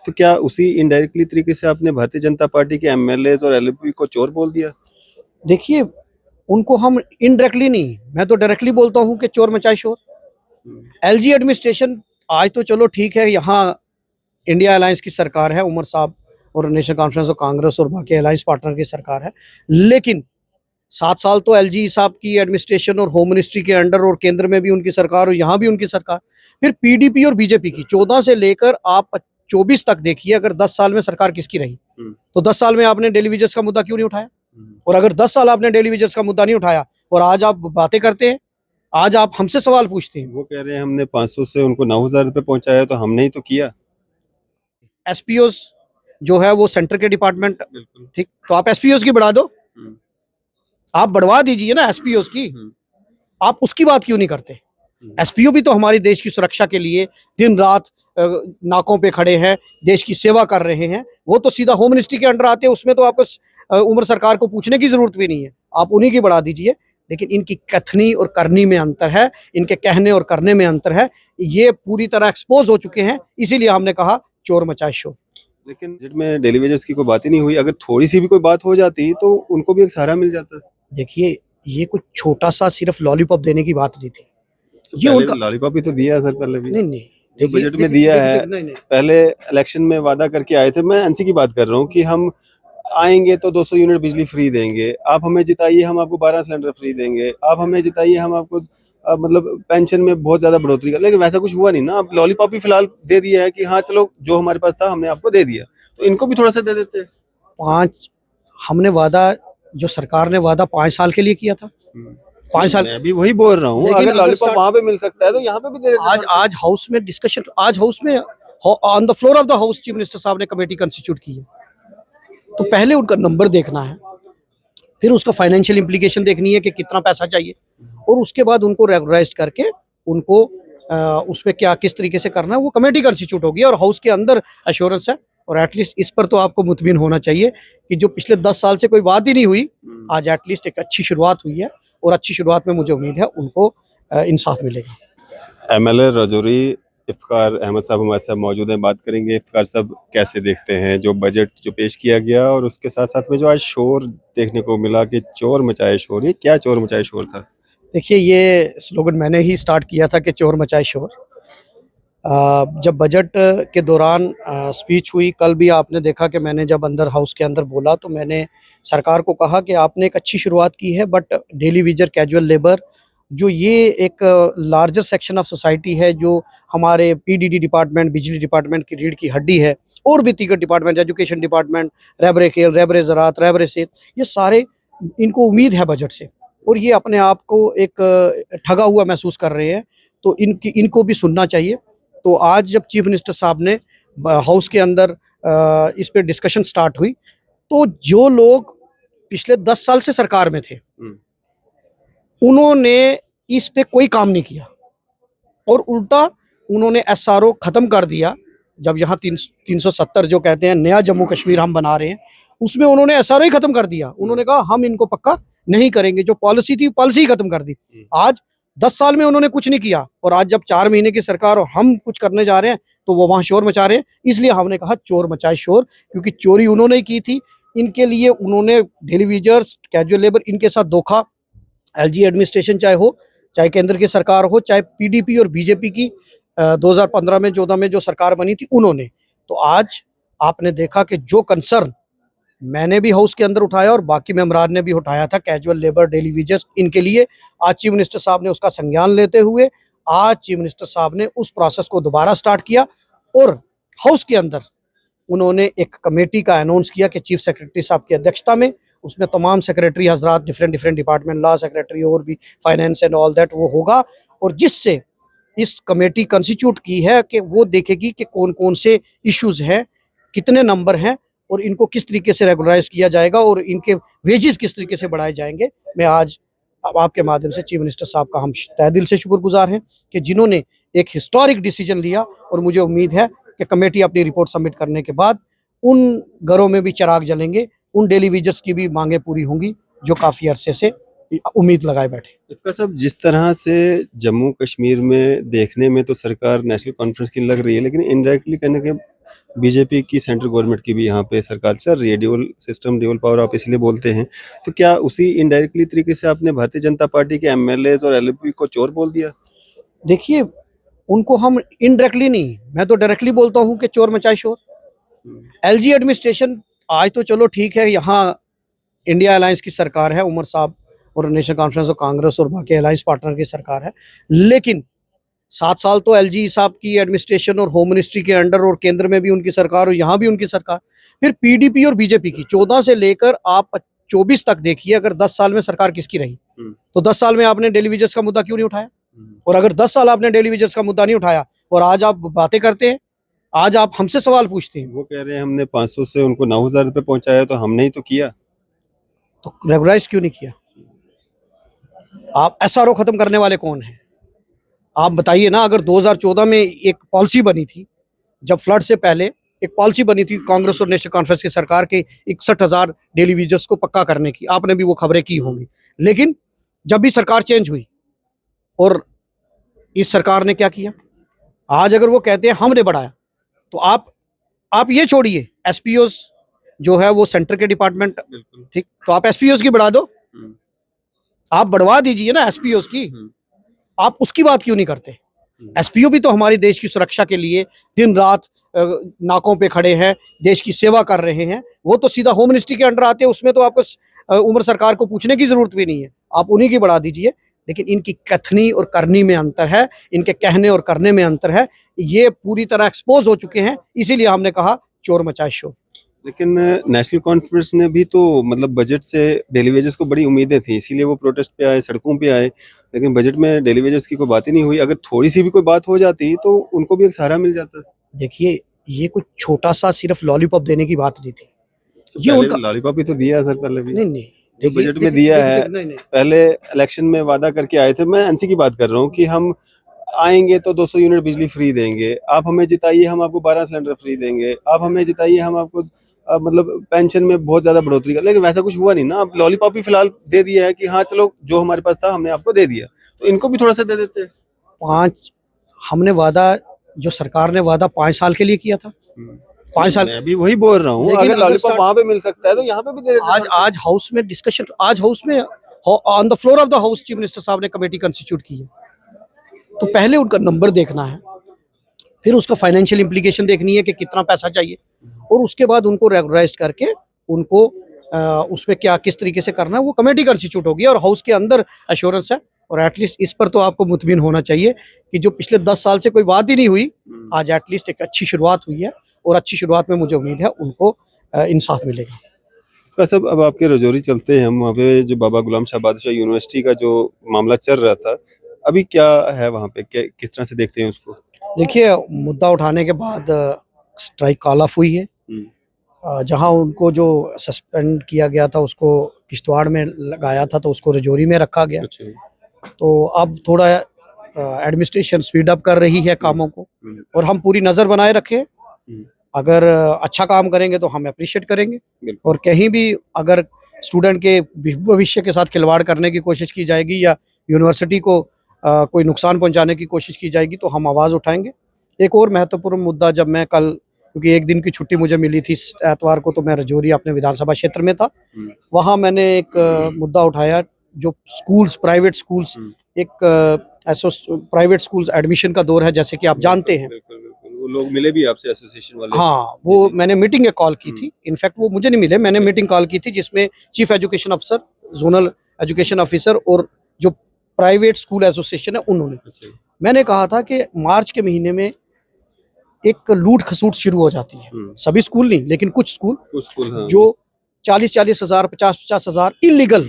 तो क्या उसी इनडायरेक्टली तरीके से आपने भारतीय जनता पार्टी के एमएलएज और एलएलपी को चोर बोल दिया? देखिए, उनको हम इनडायरेक्टली नहीं, मैं तो डायरेक्टली बोलता हूँ कि चोर मचाए शोर। एलजी एडमिनिस्ट्रेशन आज तो चलो ठीक है, यहाँ इंडिया अलायंस की सरकार है, उमर साहब और नेशनल कॉन्फ्रेंस ऑफ कांग्रेस और बाकी अलायंस पार्टनर की सरकार है, लेकिन 7 साल तो एलजी साहब की एडमिनिस्ट्रेशन और होम मिनिस्ट्री के अंडर और केंद्र में भी उनकी सरकार और यहाँ भी उनकी सरकार, फिर पीडीपी और बीजेपी की 14 से लेकर आप 24 तक देखिए, अगर 10 साल में सरकार किसकी रही, तो 10 साल में आपने डेली वेजेस का मुद्दा क्यों नहीं उठाया? और अगर 10 साल आपने डेली वेजेस का मुद्दा नहीं उठाया और आज आप बातें करते हैं, आज आप हमसे सवाल पूछते हैं। वो कह रहे हैं हमने 500 से उनको 9,000 रुपए पहुंचाया, तो हमने ही तो किया। एसपीओज जो है वो सेंटर के डिपार्टमेंट, ठीक, तो आप एसपीओज की बढ़ा दो, आप बढ़वा दीजिए ना एसपीओज की, आप उसकी बात क्यों नहीं करते? एसपीओ भी तो हमारे देश की सुरक्षा के लिए दिन रात नाकों पे खड़े हैं, देश की सेवा कर रहे हैं। वो तो सीधा होम मिनिस्ट्री के अंडर आते हैं, उसमें तो आपको उम्र सरकार को पूछने की जरूरत भी नहीं है, आप उन्हीं की बढ़ा दीजिए। लेकिन इनकी कथनी और करनी में अंतर है, इनके कहने और करने में अंतर है, ये पूरी तरह एक्सपोज हो चुके हैं, इसीलिए हमने कहा चोर मचाए शोर। लेकिन बजट में डेली वेजेस की कोई बात ही नहीं हुई, अगर थोड़ी सी भी कोई बात हो जाती तो उनको भी एक सहारा मिल जाता। देखिए, ये कुछ छोटा सा सिर्फ लॉलीपॉप देने की बात नहीं थी, ये पहले उनका लॉलीपॉप ही तो दिया है सर, पहले भी नहीं जो बजट में दिया है। पहले इलेक्शन में वादा करके आए थे, मैं एनसी की बात कर रहा हूँ, कि हम आएंगे तो 200 यूनिट बिजली फ्री देंगे, आप हमें जिताइए हम आपको 12 सिलेंडर फ्री देंगे, आप हमें जिताइए हम आपको मतलब पेंशन में बहुत ज्यादा बढ़ोतरी कर। लेकिन वैसा कुछ हुआ नहीं ना, आप लॉलीपॉप ही फिलहाल दे दिया है कि हाँ चलो जो हमारे पास था हमने आपको दे दिया, तो इनको भी थोड़ा सा दे देते। हमने वादा, जो सरकार ने वादा 5 साल के लिए किया था, 5 साल, मैं भी वही बोल रहा हूँ, अगर लॉलीपॉप वहां पे मिल सकता है तो यहाँ पे भी दे देते। आज हाउस में डिस्कशन, आज हाउस में on the floor of the house chief minister साहब ने कमेटी कंस्टिट्यूट की है, तो पहले उनका नंबर देखना है, फिर उसका फाइनेंशियल इम्प्लीकेशन देखनी है कि कितना पैसा चाहिए, और उसके बाद उनको रेगुलराइज करके उनको उस पर क्या किस तरीके से करना है वो कमेटी कंस्टिट्यूट होगी, और हाउस के अंदर एश्योरेंस है। और एटलीस्ट इस पर तो आपको मुतमिन होना चाहिए कि जो पिछले 10 साल से कोई बात ही नहीं हुई, आज एटलीस्ट एक अच्छी शुरुआत हुई है, और अच्छी शुरुआत में मुझे उम्मीद है उनको इंसाफ मिलेगा। एमएलए राजौरी इफ्तिकार अहमद साहब हमारे साथ मौजूद हैं, बात करेंगे। इफ्तिकार साहब, कैसे देखते हैं जो बजट जो पेश किया गया और उसके साथ साथ में जो आज शोर देखने को मिला कि चोर मचाए शोर, ये क्या चोर मचाए शोर था? देखिए, ये स्लोगन मैंने ही स्टार्ट किया था कि चोर मचाए शोर। जब बजट के दौरान स्पीच हुई, कल भी आपने देखा कि मैंने जब अंदर हाउस के अंदर बोला तो मैंने सरकार को कहा कि आपने एक अच्छी शुरुआत की है, but daily Vaser, casual labour, जो ये एक लार्जर सेक्शन ऑफ सोसाइटी है, जो हमारे पीडीडी डिपार्टमेंट, बिजली डिपार्टमेंट की रीढ़ की हड्डी है, और भी दीगर डिपार्टमेंट, एजुकेशन डिपार्टमेंट, रहबरे खेल, रहबरे ज़राअत, रहबरे सेहत, ये सारे, इनको उम्मीद है बजट से, और ये अपने आप को एक ठगा हुआ महसूस कर रहे हैं, तो इनको भी सुनना चाहिए। तो आज जब चीफ मिनिस्टर साहब ने हाउस के अंदर इस पे डिस्कशन स्टार्ट हुई, तो जो लोग पिछले 10 साल से सरकार में थे, उन्होंने इस पे कोई काम नहीं किया, और उल्टा उन्होंने एसआरओ खत्म कर दिया। जब यहाँ 370 जो कहते हैं नया जम्मू कश्मीर हम बना रहे हैं, उसमें उन्होंने एसआरओ ही खत्म कर दिया। उन्होंने कहा हम इनको पक्का नहीं करेंगे, जो पॉलिसी थी पॉलिसी ही खत्म कर दी। आज 10 साल में उन्होंने कुछ नहीं किया, और आज जब 4 महीने की सरकार और हम कुछ करने जा रहे हैं तो वो वहाँ शोर मचा रहे हैं। इसलिए हमने कहा चोर मचाए शोर, क्योंकि चोरी उन्होंने ही की थी, इनके लिए उन्होंने डेली वेजर्स, कैजुअल लेबर, इनके साथ धोखा, एलजी एडमिनिस्ट्रेशन चाहे हो, चाहे केंद्र की सरकार हो, चाहे पीडीपी और बीजेपी की 2015 में 14 में जो सरकार बनी थी, उन्होंने। तो आज आपने देखा कि जो कंसर्न मैंने भी हाउस के अंदर उठाया और बाकी मेंबरान ने भी उठाया था, कैजुअल लेबर, डेली वेजर्स, इनके लिए, आज चीफ मिनिस्टर साहब ने उसका संज्ञान लेते हुए आज चीफ मिनिस्टर साहब ने उस प्रोसेस को दोबारा स्टार्ट किया, और हाउस के अंदर उन्होंने एक कमेटी का अनाउंस किया कि चीफ सेक्रेटरी साहब की अध्यक्षता में, उसमें तमाम सेक्रेटरी हजरात, डिफरेंट डिपार्टमेंट, लॉ सेक्रेटरी और भी फाइनेंस एंड ऑल दैट, वो होगा, और जिससे इस कमेटी कंस्टिट्यूट की है कि वो देखेगी कि कौन कौन से इश्यूज हैं, कितने नंबर हैं, और इनको किस तरीके से रेगुलराइज किया जाएगा, और इनके वेजेस किस तरीके से बढ़ाए जाएंगे। मैं आज आपके माध्यम से चीफ मिनिस्टर साहब का हम तहे दिल से शुक्रगुजार हैं कि जिन्होंने एक हिस्टोरिक डिसीजन लिया, और मुझे उम्मीद है कि कमेटी अपनी रिपोर्ट सबमिट करने के बाद उन घरों में भी चिराग जलेंगे, उन डेली वेजर्स की भी मांगे पूरी होंगी जो काफ़ी अरसे से उम्मीद लगाए बैठे। इफ्तिकार साहब, जिस तरह से जम्मू कश्मीर में देखने में तो सरकार नेशनल कॉन्फ्रेंस की लग रही है, लेकिन इनडायरेक्टली कहने के बीजेपी की सेंट्रल गवर्नमेंट की भी यहाँ पे सरकार चल रही है, ड्यूअल सिस्टम ड्यूअल पावर आप इसलिए बोलते हैं, तो क्या उसी इनडायरेक्टली तरीके से आपने भारतीय जनता पार्टी के एमएलएज और एलएलपी को चोर बोल दिया? देखिए, उनको हम इनडायरेक्टली नहीं, मैं तो डायरेक्टली बोलता हूँ कि चोर मचाए शोर। एलजी एडमिनिस्ट्रेशन आज तो चलो ठीक है, यहाँ इंडिया अलायंस की सरकार है, उमर साहब और नेशनल कॉन्फ्रेंस ऑफ कांग्रेस और बाकी अलायंस पार्टनर की सरकार है, लेकिन 7 साल तो एलजी साहब की एडमिनिस्ट्रेशन और होम मिनिस्ट्री के अंडर और केंद्र में भी उनकी सरकार और यहाँ भी उनकी सरकार, फिर पीडीपी और बीजेपी की 14 से लेकर आप 24 तक देखिए, अगर 10 साल में सरकार किसकी रही, तो 10 साल में आपने डेली वेजेस का मुद्दा क्यों नहीं उठाया? और अगर 10 साल आपने डेली वेजेस का मुद्दा नहीं उठाया और आज आप बातें करते हैं, आज आप हमसे सवाल पूछते हैं, वो कह रहे हैं हमने 500 से उनको 9,000 रुपये पहुंचाया, तो हमने ही तो किया। तो रेगुलाइज क्यों नहीं किया? आप एसआरओ खत्म करने वाले कौन हैं? आप बताइए ना। अगर 2014 में एक पॉलिसी बनी थी, जब फ्लड से पहले एक पॉलिसी बनी थी कांग्रेस और नेशनल कॉन्फ्रेंस की सरकार के 61,000 डेली वेजेस को पक्का करने की, आपने भी वो खबरें की होंगी, लेकिन जब भी सरकार चेंज हुई और इस सरकार ने क्या किया, आज अगर वो कहते हैं हमने बढ़ाया, तो आप ये छोड़िए, एसपीओज जो है वो सेंटर के डिपार्टमेंट, ठीक, तो आप एसपीओज की बढ़ा दो, आप बढ़वा दीजिए ना एसपीओज की, आप उसकी बात क्यों नहीं करते? एसपीओ भी तो हमारे देश की सुरक्षा के लिए दिन रात नाकों पे खड़े हैं, देश की सेवा कर रहे हैं, वो तो सीधा होम मिनिस्ट्री के अंडर आते हैं, उसमें तो आपको उम्र सरकार को पूछने की जरूरत भी नहीं है, आप उन्हीं की बढ़ा दीजिए। लेकिन इनकी कथनी और करनी में अंतर है, इनके कहने और करने में अंतर है, ये पूरी तरह एक्सपोज हो चुके हैं, इसीलिए हमने कहा चोर मचाए शोर। लेकिन नेशनल कॉन्फ्रेंस ने भी तो मतलब बजट से डेली वेजेस को बड़ी उम्मीदें थी, इसीलिए वो प्रोटेस्ट पे आए, सड़कों पे आए, लेकिन बजट में डेली वेजेस की कोई बात ही नहीं हुई। अगर थोड़ी सी भी कोई बात हो जाती तो उनको भी एक सहारा मिल जाता। देखिए, ये कुछ छोटा सा सिर्फ लॉलीपॉप देने की बात नहीं थी, ये पहले उनका लॉलीपॉप ही तो दिया सर, पहले भी नहीं जो बजट में दिया है। पहले इलेक्शन में वादा करके आए थे, मैं एनसी की बात कर रहा हूँ, कि हम आएंगे तो 200 यूनिट बिजली फ्री देंगे, आप हमें जिताइए हम आपको 12 सिलेंडर फ्री देंगे, आप हमें जिताइए हम आपको मतलब पेंशन में बहुत ज्यादा बढ़ोतरी कर, लेकिन वैसा कुछ हुआ नहीं ना। आप लॉलीपॉप ही फिलहाल दे दिया है कि हाँ चलो जो हमारे पास था हमने आपको दे दिया, तो इनको भी थोड़ा सा दे देते। 5 हमने वादा, जो सरकार ने वादा 5 साल के लिए किया था, 5 साल, मैं अभी वही बोल रहा हूँ, अगर लॉलीपॉप वहां पे मिल सकता है तो यहाँ पे भी दे देते। आज हाउस में डिस्कशन, आज हाउस में on the floor of the house chief minister साहब ने कमेटी कंस्टिट्यूट की है, तो पहले उनका नंबर देखना है, फिर उसका फाइनेंशियल इम्प्लीकेशन देखनी है कि कितना पैसा चाहिए, और उसके बाद उनको रेगुलराइज करके उनको उसमें क्या किस तरीके से करना है, वो कमेटी कंस्टिट्यूट होगी और हाउस के अंदर एश्योरेंस है। और एटलीस्ट इस पर तो आपको मुतमिन होना चाहिए कि जो पिछले 10 साल से कोई बात ही नहीं हुई, आज एटलीस्ट एक अच्छी शुरुआत हुई है, और अच्छी शुरुआत में मुझे उम्मीद है उनको इंसाफ मिलेगा। का सब अब आपके रजौरी चलते हैं हम, वहाँ पे जो बाबा गुलाम शाह बादशाह यूनिवर्सिटी का जो मामला चल रहा था, अभी क्या है वहाँ पे, किस तरह से देखते हैं उसको? देखिए, मुद्दा उठाने के बाद स्ट्राइक कॉल ऑफ हुई है, जहां उनको जो सस्पेंड किया गया था उसको किश्तवाड़ में लगाया था, तो उसको रजौरी में रखा गया। तो अब थोड़ा एडमिनिस्ट्रेशन स्पीड अप कर रही है कामों को, और हम पूरी नज़र बनाए रखें, अगर अच्छा काम करेंगे तो हम अप्रिशिएट करेंगे, और कहीं भी अगर स्टूडेंट के भविष्य के साथ खिलवाड़ करने की कोशिश की जाएगी या यूनिवर्सिटी को कोई नुकसान पहुंचाने की कोशिश की जाएगी तो हम आवाज़ उठाएंगे। एक और महत्वपूर्ण मुद्दा, जब मैं कल, क्योंकि एक दिन की छुट्टी मुझे मिली थी एतवार को, तो मैं रजौरी अपने विधानसभा क्षेत्र में था, वहाँ मैंने एक मुद्दा उठाया, जो स्कूल्स, प्राइवेट स्कूल्स, एक प्राइवेट स्कूल्स एडमिशन का दौर है, जैसे कि आप जानते हैं। वो लोग मिले भी आपसे एसोसिएशन वाले? हाँ, वो मैंने मीटिंग एक कॉल की थी, इनफैक्ट वो मुझे नहीं मिले, मैंने मीटिंग कॉल की थी जिसमें चीफ एजुकेशन अफसर, जोनल एजुकेशन ऑफिसर और जो प्राइवेट स्कूल एसोसिएशन है उन्होंने। मैंने कहा था कि मार्च के महीने में एक लूट खसूट शुरू हो जाती है, सभी स्कूल नहीं लेकिन कुछ स्कूल हाँ, जो 40-40 हज़ार, 50-50 हज़ार इलीगल,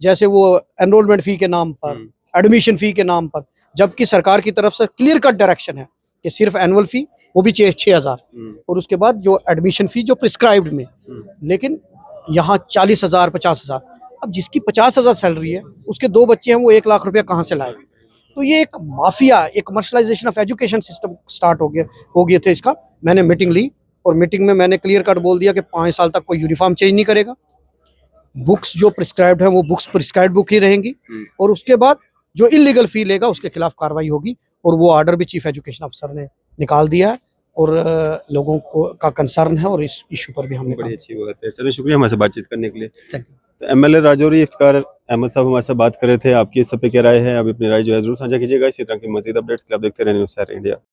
जैसे वो एनरोलमेंट फी के नाम पर, एडमिशन फी के नाम पर, जबकि सरकार की तरफ से क्लियर कट डायरेक्शन है कि सिर्फ एनुअल फी, वो भी 6,000, और उसके बाद जो एडमिशन फी जो प्रिस्क्राइब्ड में, लेकिन यहाँ 40,000, 50,000। अब जिसकी 50,000 सैलरी है, उसके 2 बच्चे हैं, वो 1 लाख रुपया कहाँ से लाएगा? तो ये एक माफिया, एक commercialisation of education system start हो गए थे इसका। मैंने मीटिंग ली और मीटिंग में मैंने क्लियर कट बोल दिया कि 5 साल तक कोई यूनिफॉर्म चेंज नहीं करेगा, बुक्स जो प्रिस्क्राइब्ड है वो बुक्स प्रिस्क्राइब्ड बुक ही रहेंगी, और उसके बाद जो इलीगल फी लेगा उसके खिलाफ कार्रवाई होगी, और वो ऑर्डर भी चीफ एजुकेशन अफसर ने निकाल दिया है। और लोगों को का कंसर्न है, और इस इशू पर भी हमने बड़ी काम अच्छी बात है। चलो शुक्रिया हमारे से बातचीत करने के लिए। Thank you. तो एमएलए राजौरी इफ्तिकार अहमद साहब हमारे साथ बात कर रहे थे। आपकी इस सब पे क्या राय है? आप अपनी राय जो है जरूर साझा कीजिएगा। इसी तरह की मजीद अपडेट्स के लिए आप देखते रहने न्यूज़ सहारा इंडिया।